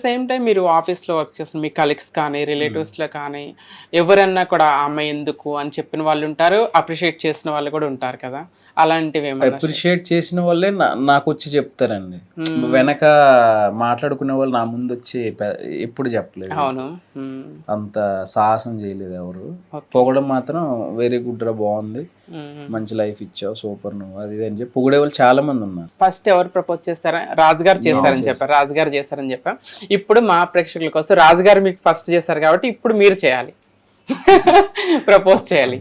Same time మీరు ఆఫీస్‌లో work చేస్తున్న మీ కలీగ్స్ కానీ, రిలేటివ్స్‌లో కానీ ఎవరన్నా కూడా ఆ అమ్మాయి ఎందుకు అని చెప్పిన వాళ్ళుంటారు. అప్రిషియేట్ చేసిన వాళ్ళు కూడా ఉంటారు కదా! అలాంటివేమన్నా అప్రిషియేట్ చేసిన వాళ్ళే నాకొచ్చి చెప్తారండి. హ్మ్. వెనక మాట్లాడుకునే వాళ్ళు నా ముందొచ్చి ఎప్పుడు చెప్పలేదు. అవును. హ్మ్. అంత సాహసం చేయలేదు ఎవరు. ఓకే. పొగడం మాత్రం వెరీ గుడ్ రా, బాగుంది, హ్మ్. మంచి లైఫ్ ఇచ్చావు, సూపర్ నువ్వు, అది ఇది అని చెప్పి పొగిడే వాళ్ళు చాలా మంది ఉన్నారు. ఫస్ట్ ఎవరు ప్రపోజ్ చేస్తారా? రాజుగారు చేస్తారని చెప్పారు. రాజుగారు చేశారని చెప్పా. ఇప్పుడు మా ప్రేక్షకుల కోసం రాజుగారు మీకు ఫస్ట్ చేశారు కాబట్టి ఇప్పుడు మీరు చేయాలి. ప్రపోజ్ చేయాలి.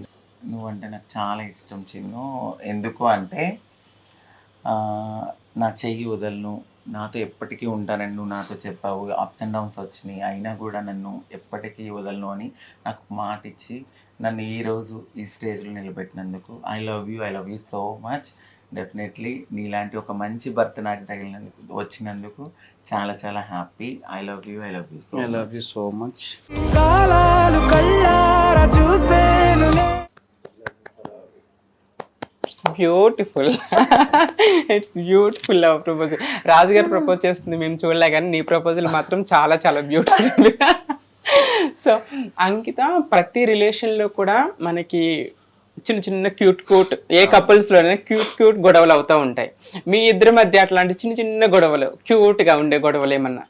నువ్వంటే నాకు చాలా ఇష్టం చిన్ను. ఎందుకు అంటే నా చెయ్యి వదలను, నాతో ఎప్పటికీ ఉంటానని నువ్వు నాతో చెప్పావు. అప్స్ అండ్ డౌన్స్ వచ్చినాయి, అయినా కూడా నన్ను ఎప్పటికీ వదలను అని నాకు మాట ఇచ్చి నన్ను ఈరోజు ఈ స్టేజ్లో నిలబెట్టినందుకు I love you so much. Definitely నీలాంటి ఒక మంచి భర్త నాకు తగిలినందుకు వచ్చినందుకు చాలా చాలా happy. I love you I love you so much. Beautiful. It's beautiful love proposal. రాజుగారు ప్రపోజ్ చేస్తుంది మేము చూడలే కానీ నీ ప్రపోజల్ మాత్రం చాలా చాలా బ్యూటిఫుల్. సో అంకిత ప్రతి రిలేషన్లో కూడా మనకి చిన్న చిన్న క్యూట్ ఏ కపుల్స్లోనే క్యూట్ గొడవలు అవుతూ ఉంటాయి. మీ ఇద్దరి మధ్య అట్లాంటి చిన్న చిన్న గొడవలు క్యూట్గా ఉండే గొడవలు ఏమన్నా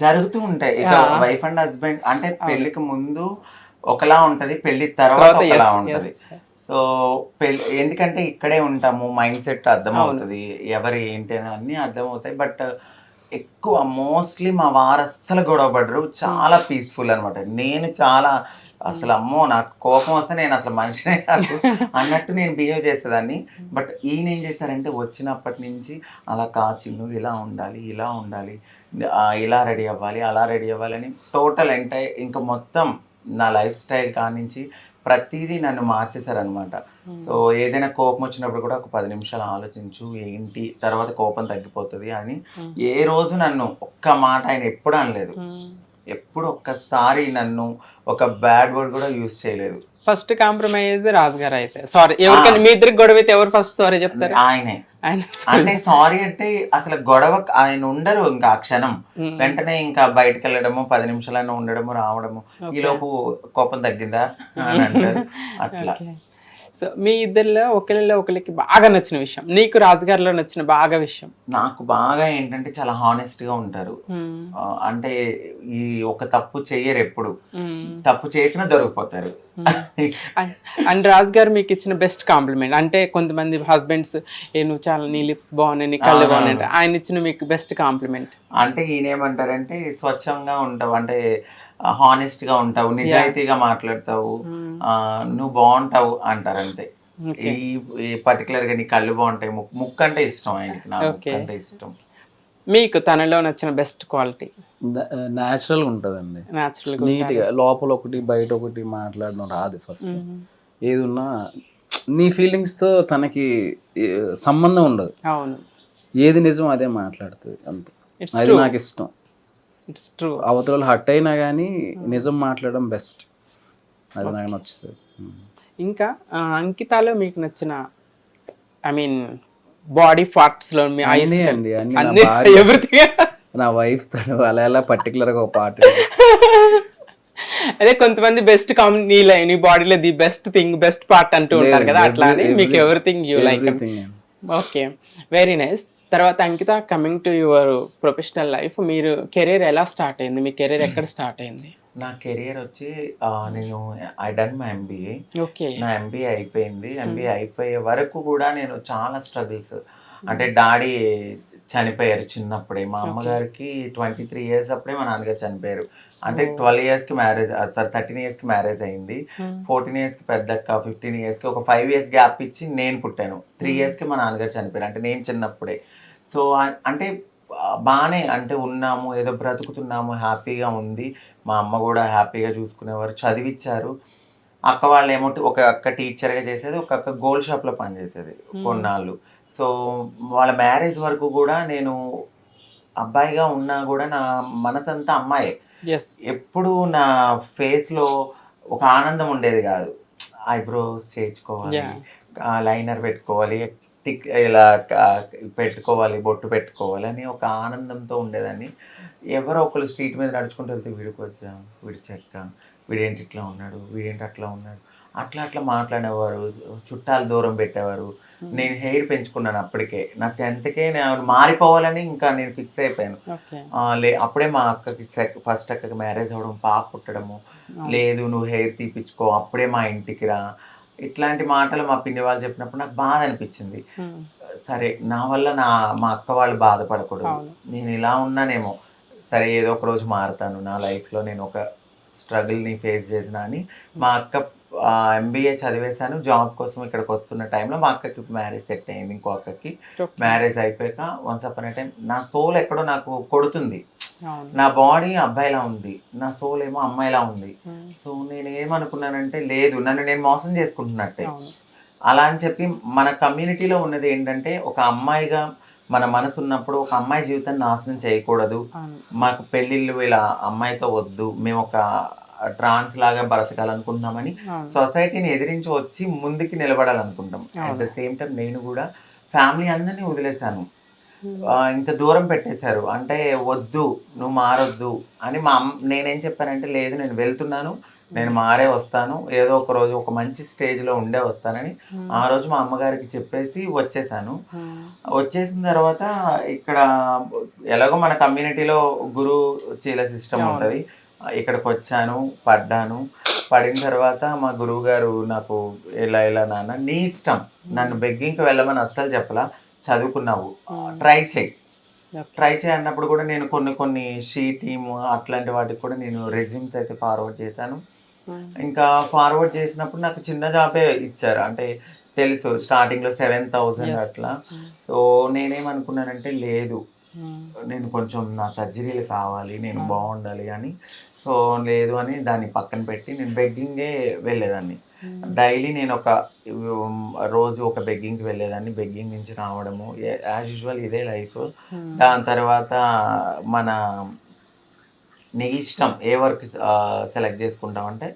జరుగుతూ ఉంటాయి. ఇక వైఫ్ అండ్ హస్బెండ్ అంటే పెళ్లికి ముందు ఒకలా ఉంటది, పెళ్లి తర్వాత ఒకలా ఉంటది. సో పెళ్ళి ఎందుకంటే ఇక్కడే ఉంటాము, మైండ్ సెట్ అర్థమవుతుంది, ఎవరు ఏంటి అని అన్నీ అర్థమవుతాయి. బట్ ఎక్కువ మోస్ట్లీ మా వారు అస్సలు గొడవ పడరు, చాలా పీస్ఫుల్ అనమాట. నేను చాలా అసలు అమ్మో నాకు కోపం వస్తే నేను అసలు మనిషినే కాదు అన్నట్టు నేను బిహేవ్ చేసేదాన్ని. బట్ ఈయన ఏం చేశారంటే వచ్చినప్పటి నుంచి అలా కాచి నువ్వు ఇలా ఉండాలి, ఇలా ఉండాలి, ఇలా రెడీ అవ్వాలి, అలా రెడీ అవ్వాలి అని టోటల్ ఇంకా మొత్తం నా లైఫ్ స్టైల్ కానించి ప్రతిదీ నన్ను మార్చేశారనమాట. సో ఏదైనా కోపం వచ్చినప్పుడు కూడా ఒక 10 నిమిషాలు ఆలోచించు ఏంటి, తర్వాత కోపం తగ్గిపోతుంది అని ఏ రోజు నన్ను ఒక్క మాట ఆయన ఎప్పుడు అనలేదు. ఎప్పుడు ఒక్కసారి నన్ను ఒక బ్యాడ్ వర్డ్ కూడా యూజ్ చేయలేదు. ఫస్ట్ కాంప్రమైజ్ రాజుగారు అయితే సారీ ఎవరికైనా మీ ఇద్దరికి గొడవ అయితే ఎవరు ఫస్ట్ సారీ చెప్తారు? ఆయనే. అంటే సారీ అంటే అసలు గొడవ ఆయన ఉండరు ఇంకా ఆ క్షణం, వెంటనే ఇంకా బయటకు వెళ్ళడము, 10 నిమిషాలైనా ఉండడము, రావడము, ఈలోపు కోపం తగ్గిందా అని అంటారు అట్లా. సో మీ ఇద్దరిలో ఒకరికి బాగా నచ్చిన విషయం, నీకు రాజుగారిలో నచ్చిన బాగా విషయం? నాకు బాగా ఏంటంటే చాలా హానెస్ట్ గా ఉంటారు. అంటే ఈ ఒక తప్పు చెయ్యరు, ఎప్పుడు తప్పు చేసినా దొరికిపోతారు. అండ్ రాజుగారు మీకు ఇచ్చిన బెస్ట్ కాంప్లిమెంట్ అంటే కొంతమంది హస్బెండ్స్ నువ్వు చాలా నీ లిప్స్ బాగున్నాయి, నీ కళ్ళు బాగున్నాయి, ఆయన ఇచ్చిన మీకు బెస్ట్ కాంప్లిమెంట్ అంటే ఈయన ఏమంటారంటే స్వచ్ఛంగా ఉంటావు, అంటే హానెస్ట్ గా ఉంటావు, నిజాయితీగా మాట్లాడతావు, నువ్వు బాగుంటావు అంటారు అంతే. ఈ పర్టికులర్ గా నీ కళ్ళు బాగుంటాయి, ముక్కు అంటే ఇష్టం ఆయనకి, నాకు అంటే ఇష్టం. మీకు తనలో నచ్చిన బెస్ట్ క్వాలిటీ? న్యాచురల్ గా ఉంటుందండి, నీట్ గా, లోపల ఒకటి బయట ఒకటి మాట్లాడడం రాదు. ఫస్ట్ ఏది ఉన్నా నీ ఫీలింగ్స్ తో తనకి సంబంధం ఉండదు. అవును, ఏది నిజం అదే మాట్లాడుతుంది అంతే. అది నాకు ఇష్టం. It's true. అవతల హట్ అయినా కానీ నిజం మాట్లాడడం బెస్ట్, అది నాకు నచ్చుతుంది. ఇంకా అంకితాలో మీకు నచ్చిన ఐ మీన్ బాడీ పార్ట్స్ లో మీ ఐస్ అండి ఎవ్రీథింగ్. నా వైఫ్ తను అలా ఎలా పర్టికులర్ గా ఒక పార్ట్. అదే కొంతమంది బెస్ట్ నీ బాడీలో the best thing best part అంటూ ఉంటారు కదా, అట్లా అని మీకు everything you like. Okay, very nice. తర్వాత Ankita, coming to your professional life, మీరు కెరీర్ ఎలా స్టార్ట్ అయింది? మీ కెరీర్ ఎక్కడ స్టార్ట్ అయింది? నా కెరియర్ వచ్చి నేను I done my MBA. Okay, నా ఎంబీఏ అయిపోయింది. ఎంబీఏ అయిపోయే వరకు కూడా నేను చాలా స్ట్రగుల్స్, అంటే డాడీ చనిపోయారు చిన్నప్పుడే, మా అమ్మగారికి 23 years అప్పుడే మా నాన్నగారు చనిపోయారు. అంటే 12 years కి మ్యారేజ్, 13 years కి మ్యారేజ్ అయింది. 14 years కి పెద్దక్క, 15 years కి ఒక 5 years గ్యాప్ ఇచ్చి నేను పుట్టాను. 3 years కి మా నాన్నగారు చనిపోయారు, అంటే నేను చిన్నప్పుడే. సో అంటే బాగానే అంటే ఉన్నాము, ఏదో బ్రతుకుతున్నాము, హ్యాపీగా ఉంది. మా అమ్మ కూడా హ్యాపీగా చూసుకునేవారు, చదివించారు. అక్క వాళ్ళు ఏమో ఒక అక్క టీచర్గా చేసేది, ఒక అక్క గోల్డ్ షాప్లో పనిచేసేది కొన్నాళ్ళు. సో వాళ్ళ మ్యారేజ్ వరకు కూడా నేను అబ్బాయిగా ఉన్నా కూడా నా మనసంతా అమ్మాయే. ఎప్పుడు నా ఫేస్లో ఒక ఆనందం ఉండేది కాదు. ఐబ్రోస్ చేయించుకోవాలి, లైనర్ పెట్టుకోవాలి, ఇలా పెట్టుకోవాలి, బొట్టు పెట్టుకోవాలి అని ఒక ఆనందంతో ఉండేదాన్ని. ఎవరో ఒకరు స్ట్రీట్ మీద నడుచుకుంటూ వెళ్తే వీడికి వచ్చా, వీడి చెక్క, వీడేంటి ఇట్లా ఉన్నాడు, వీడేంటి అట్లా ఉన్నాడు, అట్లా మాట్లాడేవారు, చుట్టాలు దూరం పెట్టేవారు. నేను హెయిర్ పెంచుకున్నాను అప్పటికే, నా 10th నేను మారిపోవాలని ఇంకా నేను ఫిక్స్ అయిపోయాను. అప్పుడే మా అక్కకి ఫస్ట్ అక్కకి మ్యారేజ్ అవ్వడం, పాప పుట్టడము, లేదు నువ్వు హెయిర్ తీపించుకో, అప్పుడే మా ఇంటికి రా, ఇట్లాంటి మాటలు మా పిన్ని వాళ్ళు చెప్పినప్పుడు నాకు బాధ అనిపించింది. సరే నా వల్ల మా అక్క వాళ్ళు బాధపడకూడదు, నేను ఇలా ఉన్నానేమో, సరే ఏదో ఒక రోజు మారుతాను, నా లైఫ్లో నేను ఒక స్ట్రగుల్ని ఫేస్ చేసిన అని మా అక్క MBA చదివేశాను, జాబ్ కోసం ఇక్కడికి వస్తున్న టైంలో మా అక్కకి మ్యారేజ్ సెట్ అయింది. ఇంకో అక్కకి మ్యారేజ్ అయిపోయాక వన్స్ అపాన్ ఏ టైం నా సోల్ ఎక్కడో నాకు కొడుతుంది, నా బాడీ అబ్బాయిలా ఉంది, నా సోల్ ఏమో అమ్మాయిలా ఉంది. సో నేను ఏమనుకున్నానంటే లేదు, నన్ను నేను మోసం చేసుకుంటున్నట్టే. అలా అని చెప్పి మన కమ్యూనిటీలో ఉన్నది ఏంటంటే, ఒక అమ్మాయిగా మన మనసు ఉన్నప్పుడు ఒక అమ్మాయి జీవితాన్ని నాశనం చేయకూడదు, మాకు పెళ్ళిళ్ళు ఇలా అమ్మాయితో వద్దు, మేము ఒక ట్రాన్స్ లాగా బ్రతకాలనుకుంటున్నామని సొసైటీని ఎదిరించి వచ్చి ముందుకి నిలబడాలనుకుంటాం. అట్ ద సేమ్ టైం నేను కూడా ఫ్యామిలీ అందరినీ వదిలేశాను, ఇంత దూరం పెట్టేశారు. అంటే వద్దు నువ్వు మారొద్దు అని నేనేం చెప్పానంటే, లేదు నేను వెళ్తున్నాను, నేను మారే వస్తాను, ఏదో ఒక రోజు ఒక మంచి స్టేజ్లో ఉండే వస్తానని ఆ రోజు మా అమ్మగారికి చెప్పేసి వచ్చేసాను. వచ్చేసిన తర్వాత ఇక్కడ ఎలాగో మన కమ్యూనిటీలో గురు చీల సిస్టమ్ ఉంటుంది, ఇక్కడికి వచ్చాను, పడిన తర్వాత మా గురువు గారు నాకు ఇలా నాన్న నీ ఇష్టం, నన్ను బెగ్గింగ్కి వెళ్ళమని అస్సలు చెప్పలా, చదువుకున్నావు ట్రై చేయి అన్నప్పుడు కూడా నేను కొన్ని టీమ్ అట్లాంటి వాటికి కూడా నేను రెజ్యూమ్స్ అయితే ఫార్వర్డ్ చేశాను. ఇంకా ఫార్వర్డ్ చేసినప్పుడు నాకు చిన్న జాబే ఇచ్చారు, అంటే తెలుసు స్టార్టింగ్లో 7,000 అట్లా. సో నేనేమనుకున్నానంటే లేదు, నేను కొంచెం నా సర్జరీలు కావాలి, నేను బాగుండాలి అని. సో లేదు అని దాన్ని పక్కన పెట్టి నేను బెగ్గింగే వెళ్ళేదాన్ని. డైలీ నేను రోజు ఒక బెగ్గింగ్కి వెళ్ళేదాన్ని, బెగ్గింగ్ నుంచి రావడము యాజ్ యూజువల్ ఇదే లైఫ్. దాని తర్వాత మన నీ ఇష్టం ఏ వర్క్ సెలెక్ట్ చేసుకుంటామంటే,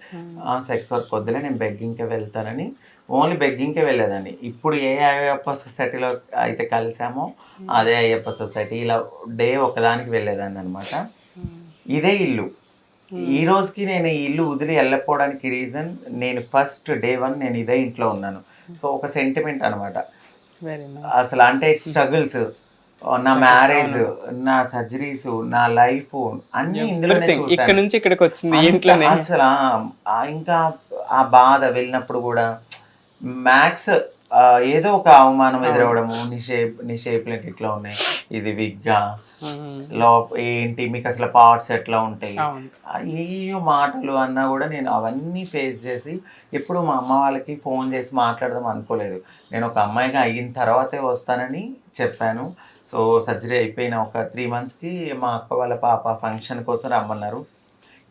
సెక్స్ వర్క్ వద్దులే నేను బెగ్గింగ్కే వెళ్తానని ఓన్లీ బెగ్గింగ్కే వెళ్ళేదాన్ని. ఇప్పుడు ఏ అయ్యప్ప సొసైటీలో అయితే కలిసామో అదే అయ్యప్ప సొసైటీ, ఇలా ఒకదానికి వెళ్ళేదాన్ని అనమాట. ఇదే ఇల్లు. ఈ రోజుకి నేను ఈ ఇల్లు వదిలి వెళ్ళకపోవడానికి రీజన్, నేను ఫస్ట్ డే 1 నేను ఇదే ఇంట్లో ఉన్నాను. సో ఒక సెంటిమెంట్ అనమాట అసలు, అంటే స్ట్రగుల్స్, నా మ్యారేజ్, నా సర్జరీస్, నా లైఫ్ అన్ని ఇందులోనే ఇక్కడ నుంచి ఇక్కడికి వచ్చింది ఇంట్లోనే. అసలు ఇంకా ఆ బాధ వెళ్ళినప్పుడు కూడా మ్యాక్స్ ఏదో ఒక అవమానం ఎదురవడము, నీ షేప్లు ఇట్లా ఉన్నాయి, ఇది విగ్గా ఏంటి, మీకు అసలు పార్ట్స్ ఎట్లా ఉంటాయి, ఏయో మాటలు అన్నా కూడా నేను అవన్నీ ఫేస్ చేసి ఎప్పుడు మా అమ్మ వాళ్ళకి ఫోన్ చేసి మాట్లాడదాం అనుకోలేదు. నేను ఒక అమ్మాయిగా అయిన తర్వాతే వస్తానని చెప్పాను. సో సర్జరీ అయిపోయిన ఒక 3 monthsకి మా అక్క వాళ్ళ పాప ఫంక్షన్ కోసం రమ్మన్నారు.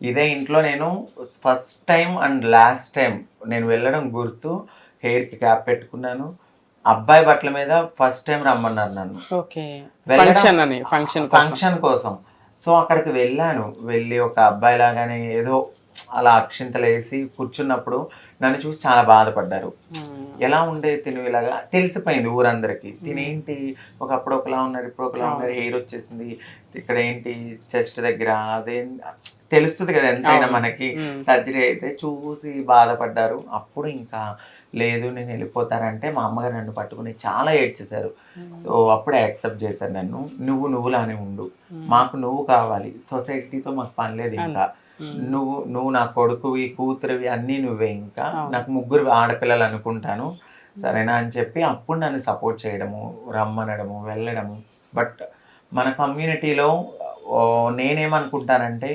ఇదే ఇంట్లో నేను first time and last time నేను వెళ్ళడం గుర్తు, హెయిర్కి క్యాప్ పెట్టుకున్నాను, అబ్బాయి బట్టల మీద ఫస్ట్ టైం రమ్మన్నారు నన్ను ఫంక్షన్ కోసం. సో అక్కడికి వెళ్ళి ఒక అబ్బాయి లాగానే ఏదో అలా అక్షింతలు వేసి కూర్చున్నప్పుడు నన్ను చూసి చాలా బాధపడ్డారు. ఎలా ఉండే తిను ఇలాగా తెలిసిపోయింది ఊరందరికి, తినేంటి ఒకప్పుడు ఒకలా ఉన్నారు, ఇప్పుడు ఒకలా ఉన్నారు, హెయిర్ వచ్చేసింది, ఇక్కడ ఏంటి చెస్ట్ దగ్గర అదే తెలుస్తుంది కదా ఎంతైనా మనకి. సర్జరీ అయితే చూసి బాధపడ్డారు. అప్పుడు ఇంకా లేదు నేను వెళ్ళిపోతానంటే మా అమ్మగారు నన్ను పట్టుకుని చాలా ఏడ్చేశారు. సో అప్పుడే యాక్సెప్ట్ చేశారు నన్ను, నువ్వులానే ఉండు, మాకు నువ్వు కావాలి, సొసైటీతో మాకు పని లేదు, ఇంకా నువ్వు నా కొడుకువి కూతురువి అన్నీ నువ్వే, ఇంకా నాకు 3 ఆడపిల్లలు అనుకుంటాను సరేనా అని చెప్పి అప్పుడు నన్ను సపోర్ట్ చేయడము, రమ్మనడము, వెళ్ళడము. బట్ మన కమ్యూనిటీలో నేనేమనుకుంటానంటే,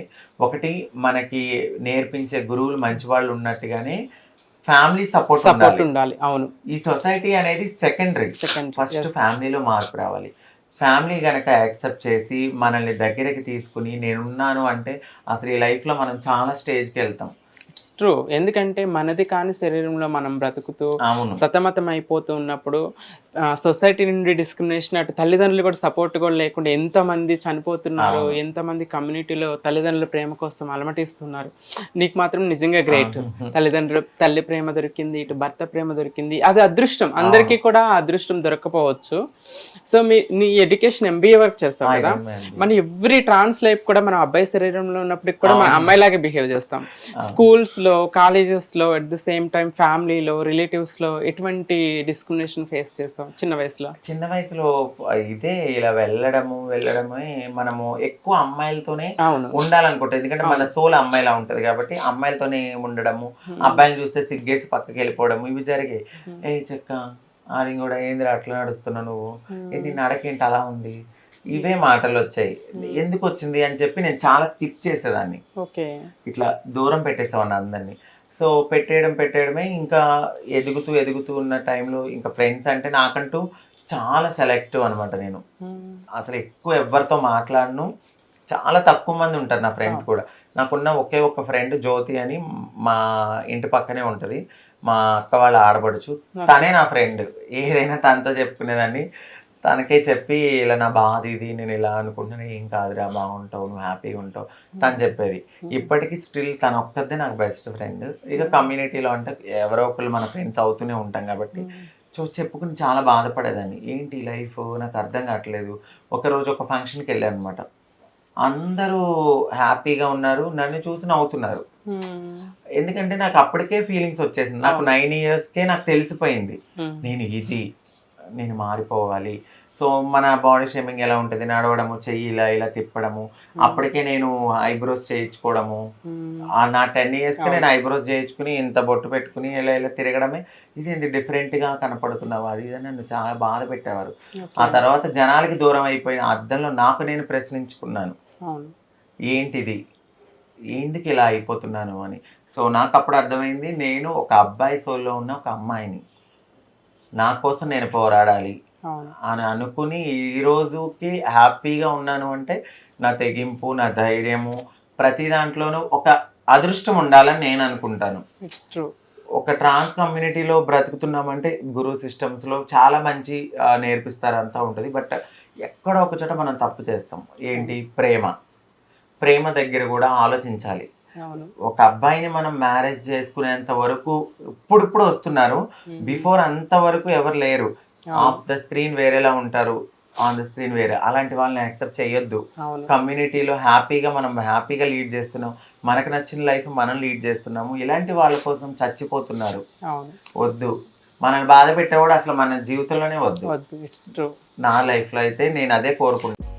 ఒకటి మనకి నేర్పించే గురువులు మంచి వాళ్ళు ఉన్నట్టుగానే ఫ్యామిలీ సపోర్ట్ ఉండాలి. అవును, ఈ సొసైటీ అనేది సెకండరీ, ఫస్ట్ ఫ్యామిలీలో మార్పు రావాలి. ఫ్యామిలీ కనుక యాక్సెప్ట్ చేసి మనల్ని దగ్గరికి తీసుకుని నేనున్నాను అంటే అసలు ఈ లైఫ్లో మనం చాలా స్టేజ్కి వెళ్తాం. ట్రూ. ఎందుకంటే మనది కాని శరీరంలో మనం బ్రతుకుతూ అవును. సతమతం అయిపోతూ ఉన్నప్పుడు సొసైటీ నుండి డిస్క్రిమినేషన్, అటు తల్లిదండ్రులు కూడా సపోర్ట్ కూడా లేకుండా ఎంతమంది చనిపోతున్నారు, ఎంతమంది కమ్యూనిటీలో తల్లిదండ్రుల ప్రేమ కోసం అలమటిస్తున్నారు. నీకు మాత్రం నిజంగా గ్రేట్. తల్లి ప్రేమ దొరికింది, ఇటు భర్త ప్రేమ దొరికింది. అది అదృష్టం. అందరికీ కూడా ఆ అదృష్టం దొరకపోవచ్చు. సో నీ ఎడ్యుకేషన్ MBA వర్క్ చేస్తావు కదా, మన ఎవ్రీ ట్రాన్స్ లైఫ్ కూడా మనం అబ్బాయి శరీరంలో ఉన్నప్పటికి కూడా మన అమ్మాయిలాగే బిహేవ్ చేస్తాం. స్కూల్స్ లో, కాలేజెస్ లో, అట్ ద సేమ్ టైం ఫ్యామిలీలో, రిలేటివ్స్ లో ఎటువంటి డిస్క్రిమినేషన్ ఫేస్ చేస్తాం చిన్న వయసులో? ఇదే ఇలా వెళ్ళడమే మనము ఎక్కువ అమ్మాయిలతోనే ఉండాలనుకుంటుంది. ఎందుకంటే మన సోల్ అమ్మాయిలా ఉంటది కాబట్టి అమ్మాయిలతోనే ఉండడము, అబ్బాయిని చూస్తే సిగ్గేసి పక్కకి వెళ్ళిపోవడము, ఇవి జరిగాయి. ఏ చెక్క ఆడి కూడా ఏంది అట్లా నడుస్తున్నా, నువ్వు ఏంది నడకేంటి అలా ఉంది, ఇవే మాటలు వచ్చాయి. ఎందుకు వచ్చింది అని చెప్పి నేను చాలా స్కిప్ చేసేదాన్ని, ఇట్లా దూరం పెట్టేసేవాడిని అందరినీ. సో పెట్టేయడమే. ఇంకా ఎదుగుతూ ఉన్న టైంలో ఇంకా ఫ్రెండ్స్ అంటే నాకంటూ చాలా సెలెక్టివ్ అనమాట. నేను అసలు ఎక్కువ ఎవరితో మాట్లాడను, చాలా తక్కువ మంది ఉంటారు నా ఫ్రెండ్స్ కూడా. నాకున్న ఒకే ఒక ఫ్రెండ్ జ్యోతి అని, మా ఇంటి పక్కనే ఉంటుంది, మా అక్క వాళ్ళ ఆడపడుచు. తనే నా ఫ్రెండ్. ఏదైనా తనతో చెప్పుకునేదాన్ని, తనకే చెప్పి ఇలా నా బాధ ఇది, నేను ఇలా అనుకుంటున్నాను, ఏం కాదురా బాగుంటావు, నువ్వు హ్యాపీగా ఉంటావు తను చెప్పేది. ఇప్పటికీ స్టిల్ తన ఒక్కదే నాకు బెస్ట్ ఫ్రెండ్. ఇక కమ్యూనిటీలో అంటే ఎవరో ఒకళ్ళు మన ఫ్రెండ్స్ అవుతూనే ఉంటాం కాబట్టి చెప్పుకుని చాలా బాధపడేదాన్ని. ఏంటి లైఫ్ నాకు అర్థం కావట్లేదు. ఒకరోజు ఒక ఫంక్షన్కి వెళ్ళాను అనమాట. అందరూ హ్యాపీగా ఉన్నారు, నన్ను చూసి నవ్వుతున్నారు. ఎందుకంటే నాకు అప్పటికే ఫీలింగ్స్ వచ్చేసింది. నాకు 9 yearsకే నాకు తెలిసిపోయింది నేను మారిపోవాలి. సో మన బాడీ షేమింగ్ ఎలా ఉంటుంది, నడవడము, చెయ్యి ఇలా తిప్పడము. అప్పటికే నేను ఐబ్రోస్ చేయించుకోవడము, నా 10 yearsకి నేను ఐబ్రోస్ చేయించుకుని ఇంత బొట్టు పెట్టుకుని ఇలా తిరగడమే. ఇదేంటి డిఫరెంట్గా కనపడుతున్నావు, అది ఇది నన్ను చాలా బాధ పెట్టేవారు. ఆ తర్వాత జనాలకి దూరం అయిపోయిన అద్దంలో నాకు నేను ప్రశ్నించుకున్నాను, ఏంటిది, ఎందుకు ఇలా అయిపోతున్నాను అని. సో నాకు అప్పుడు అర్థమైంది, నేను ఒక అబ్బాయి సోల్లో ఉన్న ఒక అమ్మాయిని, నా కోసం నేను పోరాడాలి అని అనుకుని ఈ రోజుకి హ్యాపీగా ఉన్నాను. అంటే నా తెగింపు, నా ధైర్యము, ప్రతి దాంట్లోనూ ఒక అదృష్టం ఉండాలని నేను అనుకుంటాను. ఒక ట్రాన్స్ కమ్యూనిటీలో బ్రతుకుతున్నామంటే గురు సిస్టమ్స్లో చాలా మంచి నేర్పిస్తారు, అంతా ఉంటుంది. బట్ ఎక్కడో ఒక చోట మనం తప్పు చేస్తాం. ఏంటి, ప్రేమ దగ్గర కూడా ఆలోచించాలి. ఒక అబ్బాయిని మనం మ్యారేజ్ చేసుకునేంత వరకు ఇప్పుడు వస్తున్నారు, బిఫోర్ అంత వరకు ఎవరు లేరు. ఆఫ్ ద స్క్రీన్ వేరేలా ఉంటారు, ఆన్ ద స్క్రీన్ వేరే. అలాంటి వాళ్ళని యాక్సెప్ట్ చేయొద్దు. కమ్యూనిటీలో మనం హ్యాపీగా లీడ్ చేస్తున్నాం, మనకు నచ్చిన లైఫ్ మనం లీడ్ చేస్తున్నాము. ఇలాంటి వాళ్ళ కోసం చచ్చిపోతున్నారు. వద్దు, మనల్ని బాధ పెట్టేవాడు అసలు మన జీవితంలోనే వద్దు. నా లైఫ్లో అయితే నేను అదే కోరుకుంటున్నాను.